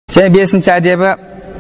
Және бесінші әдебі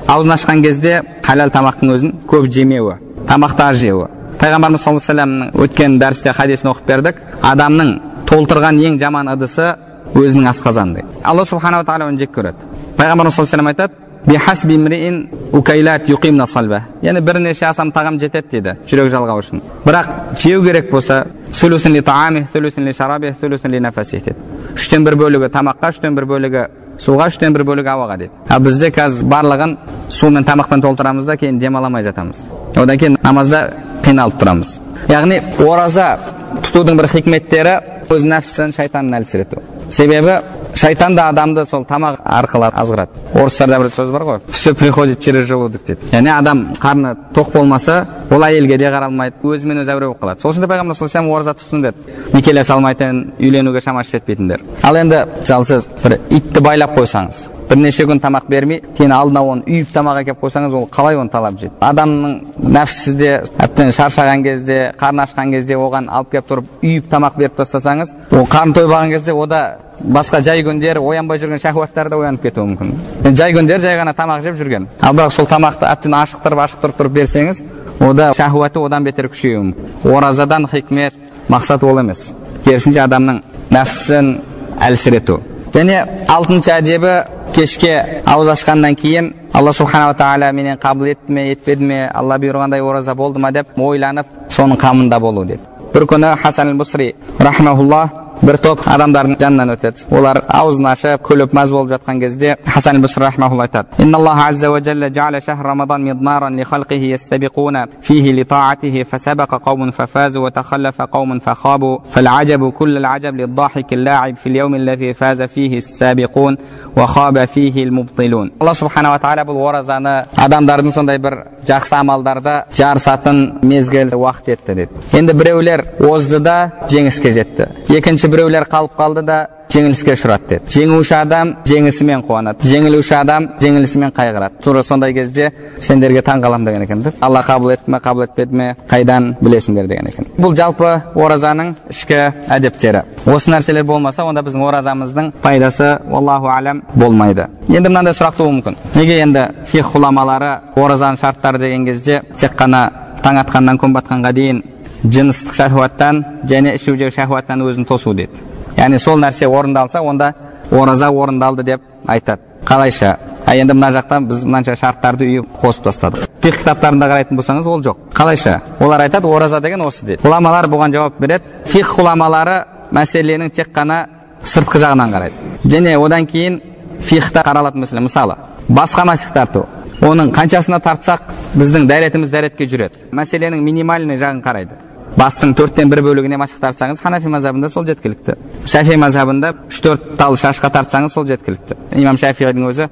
аузын ашқан кезде халал тамақтың өзін көп жемеуі, тамақты аз жеуі. Пайғамбарымыз саллаллаху алейхи вассаламның өткен дәрісте хадисін оқып бердік. Адамның толтырған ең жаман ыдысы өзінің асқазаны дейді. Алла субханала тағала оны жек көреді. Пайғамбарымыз саллаллаху алейхи вассалам айтады: бихасби имриин укайлат юқимна салба. Яғни бірнеше асам тағам жетеді дейді жүрек жалғау үшін. Бірақ жеу керек болса, сүлусін ли таами, сүлусін ли шараби, сүлусін ли нафаси дейді. 3/1 бөлігі тамаққа, 3/1 бөлігі суға, 3/1 бөлігі ауаға дейді. Ал бізде қазір барлығын су мен тамақпен толтырамыз да кейін демаламай жатамыз. Одан кейін намазда қиналып тұрамыз. Яғни ораза тұтудың бір хикметтері өз нәпсісін шайтаннан әлсірету. Себебі шайтан да адамды сол тамақ арқылы азғырады. Орыстарда бір сөз бар ғой: все приходит через желудок дейді. Яғни адам қарны тоқ болмаса, ол әйелге де қаралмайды, өзімен өзі әуре болып қалады. Сол үшін де Пайғамбар саллаллаху алейхи вассалам ораза тұтсын деді. Некелесе салмайтын, үйленуге шамасы жетпейтіндер. Ал енді мысалы сіз бір итті байлап қойсаңыз, бірнеше күн тамақ бермей, кейін алдына оны үйіп тамақ әкеп қойсаңыз, ол қалай оны талап жейді? Адамның нәпсісі де әбден шаршаған кезде, қарны ашқан кезде оған алып келіп тұрып үйіп тамақ беріп тастасаңыз, ол қарны тойбаған кезде ода басқа жай күндері оянбай жүрген шахуаттар да оянып кетуі мүмкін. Жай күндері жай ғана тамақ жеп жүрген. Ал бірақ сол тамақты әбден ашықтырып тұрып берсеңіз, ода шахуаты одан бетер күшеюі мүмкін. Оразадан хикмет, мақсат ол емес. Керісінше адамның нәпсісін әлсірету. Және 6-шы әдебі кешке ауыз ашқаннан кейін Алла субханала тағала менен қабыл етті ме, етпеді ме, Алла бұйырғандай ораза болды ма деп ойланып, соның қамында болу деп. Бір күні Хасан аль-Бусри рахмахуллах бір топ адамдардың жанынан өтеді. Олар аузын ашып, күліп мәз болып жатқан кезде Хасан аль-Бусри рахмахуллах айтады: "Инналлаха азза ва джалла жа'ала шахр рамадан мидмаран ли халқихи ястабиқуна фихи ли та'атихи фасабаqa қауmun фафазу ва тахаллафа қауmun фахабу фал-аджабу куллал аджаб лид-дахик al-ла'иб фил йауми аллази фаза фихи ас-сабиқун ва хаба фихи al-мубтилун." Алла субханала тағала бұл оразаны адамдардың сондай бір жақсы амалдарда жарысатын мезгіл уақыт етті деді. Енді біреулер озды да жеңіске жетті. Екінші біреулер қалып қалды да жеңіліске ұшырады деді. Жеңуші адам жеңісімен қуанады, жеңілуші адам жеңілісімен қайғырады. Тура сондай кезде сендерге таң қалам деген екен. Алла қабыл етті ме, қабыл етпеді ме, қайдан білесіңдер деген екен. Бұл жалпы оразаның ішкі әдептері. Осы нәрселер болмаса, онда біздің оразамыздың пайдасы аллаху алам болмайды. Енді мынандай сұрақ туы мүмкін: неге енді фих ғұламалары оразаның шарттары деген кезде тек қана таң атқаннан күн батқанға дейін жыныстық шахуаттан және ішу жеу шахуаттан өзін тосу дейді. Яғни сол нәрсе орындалса, онда ораза орындалды деп айтады. Қалайша? Енді мына жақтан біз мынанша шарттарды үйіп қосып тастадық. Фих кітаптарында қарайтын болсаңыз, ол жоқ. Қалайша? Олар айтады, ораза деген осы дейді. Ғұламалар бұған жауап береді: фих ғұламалары мәселенің тек қана сыртқы жағынан қарайды. Және одан кейін фихта қаралатын мәселе, мысалы, басқа масих тарту. Оның қаншасына тартсақ, біздің дәретіміз дәретке жүреді. Мәселенің минимальный жағын қарайды. Бастың 4/1 бөлігіне масих тартсаңыз, Ханафи мазхабында сол жеткілікті. Шафи мазхабында 3-4 тал шашқа тартсаңыз, сол жеткілікті. Имам Шафиғидің өзі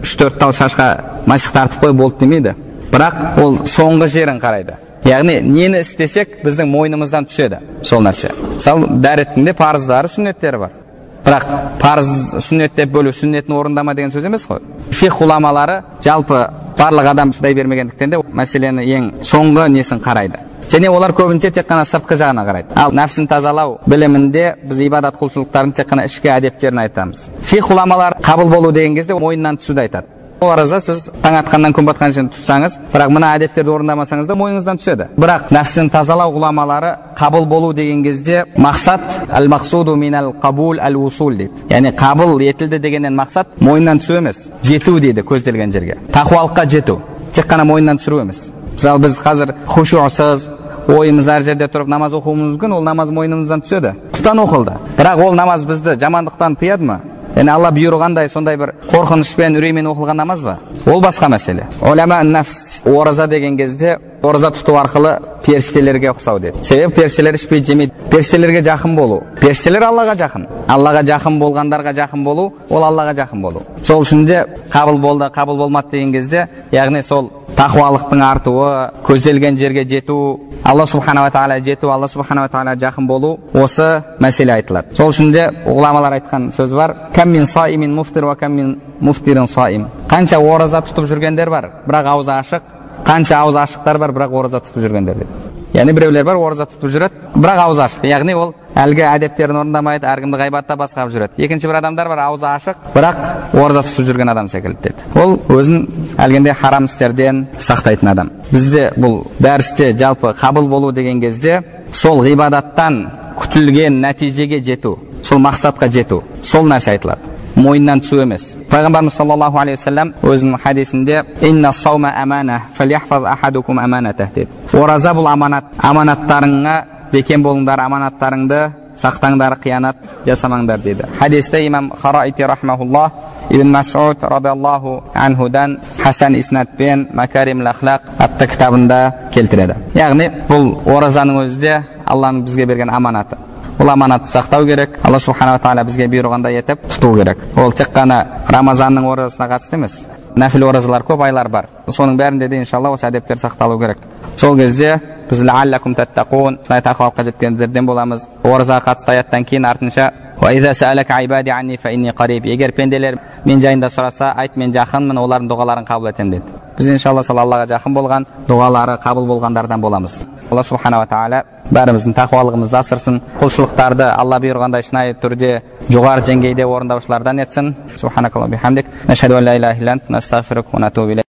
3-4 тал шашқа масих тартып қой болды демейді. Бірақ ол соңғы жерін қарайды. Яғни нені істесек, біздің мойнымыздан түседі сол нәрсе. Мысалы, дәреттің де парыздары, сүннеттері бар. Бірақ парыз сүннет деп бөлу, сүннетін орындама деген сөз емес қой. Фих ғұламалары жалпы барлық адам шыдай бермегендіктен де мәселені ең соңғы несін қарайды. Және олар көбінше тек қана сыртқы жағына қарайды. Ал нәпсін тазалау білімінде біз ибадат құлшылықтардың тек қана ішкі әдептерін айтамыз. Фих ғұламалар қабыл болу деген кезде мойнынан түсуді айтады. Ораза сіз таң атқаннан күн батқан шейін тұтсаңыз, бірақ мына әдеттерді орындамасаңыз да мойныңыздан түседі. Бірақ нәпсін тазалау ғұламалары қабыл болу деген кезде мақсат әл-мақсуду минал қабул әл-усул дейді. Яғни қабыл етілді дегеннен мақсат мойнынан түсу емес, жету дейді көзделген жерге. Тақуалыққа жету, тек қана мойнынан түсіру емес. Мысалы біз қазір хушуъсыз ойымыз әр жерде тұрып намаз оқуымыз мүмкін, ол намаз мойнымыздан түседі. Құптан оқылды. Бірақ ол намаз бізді жамандықтан тыяды ма? Яғни Алла бұйырғандай сондай бір қорқынышпен, үреймен оқылған намаз ба? Ол басқа мәселе. Улама нәфс ораза деген кезде ораза тұту арқылы періштелерге ұқсау деді. Себебі періштелер ішпей жемейді. Періштелерге жақын болу. Періштелер Аллаға жақын. Аллаға жақын болғандарға жақын болу, ол Аллаға жақын болу. Сол үшін де қабыл болды, қабыл болмады деген кезде, яғни сол тақуалықтың артуы, көзделген жерге жету, Алла субханала тағала жету, Алла субханала тағала жақын болу, осы мәселе айтылады. Сол үшін де ғұламалар айтқан сөз бар: кам мин саимин муфтир ва кам мин муфтирин саим. Қанша ораза тұтып жүргендер бар, бірақ аузы ашық, қанша аузы ашықтар бар, бірақ ораза тұтып жүргендер дейді. Яғни біреулер бар, ораза тұтып жүреді, бірақ аузы ашық. Яғни ол әлгі әдептерін орындамайды, әркімді ғайбатта басқарып жүреді. Екінші бір адамдар бар, аузы ашық, бірақ ораза тұтып жүрген адам секілді деді. Ол өзін әлгінде харам істерден сақтайтын адам. Бізде бұл дәрісте жалпы қабыл болу деген кезде сол ғибадаттан күтілген нәтижеге жету, сол мақсатқа жету, сол нәрсе айтылады. Мойыннан түсу емес. Пайғамбарымыз саллаллаху алейхи вассалам өзінің хадисінде «Инна саума амана, фалияхфаз ахадукум аманатах» деді. Ораза бұл аманат. Аманаттарыңа бекем болыңдар, аманаттарыңды сақтаңдар, қиянат жасамаңдар деді. Хадисте имам Хараити рахмахуллах Ибн Мас'уд радиаллаху анхудан Хасан иснадпен Макаримул ахлақ атты кітабында келтіреді. Яғни бұл оразаның өзі де Алланың бізге берген аманаты. Ол аманатты сақтау керек. Алла субханала тағала бізге бұйырғандай етіп тұту керек. Ол тек қана Рамазанның оразасына қатысты емес. Нәфіл оразалар көп, айлар бар. Соның бәрінде де иншалла осы әдептер сақталу керек. Сол кезде біз лааллакум таттақун, шынайы тақуалыққа жеткендерден боламыз. Оразаға қатысты аяттан кейін артынша وَإِذَا سَأَلَكَ عِبَادِي عَنِّي فَإِنِّي قَرِيبٌ. Егер пенделер мен жайында сұраса, айт мен жақынмын, олардың дұғаларын қабыл етемін деді. Біз иншалла сол Аллаға жақын болған, дұғалары қабыл болғандардан боламыз. Алла субхана ва тағала бәріміздің тақуалығымызды асырсын, құлшылықтарды Алла бұйырғандай шынайы түрде жоғары деңгейде орындаушылардан етсін. Субханакаллаху бихамдик, нашһаду ан ла илаха илля анта, настағфирука ва натубу илейк.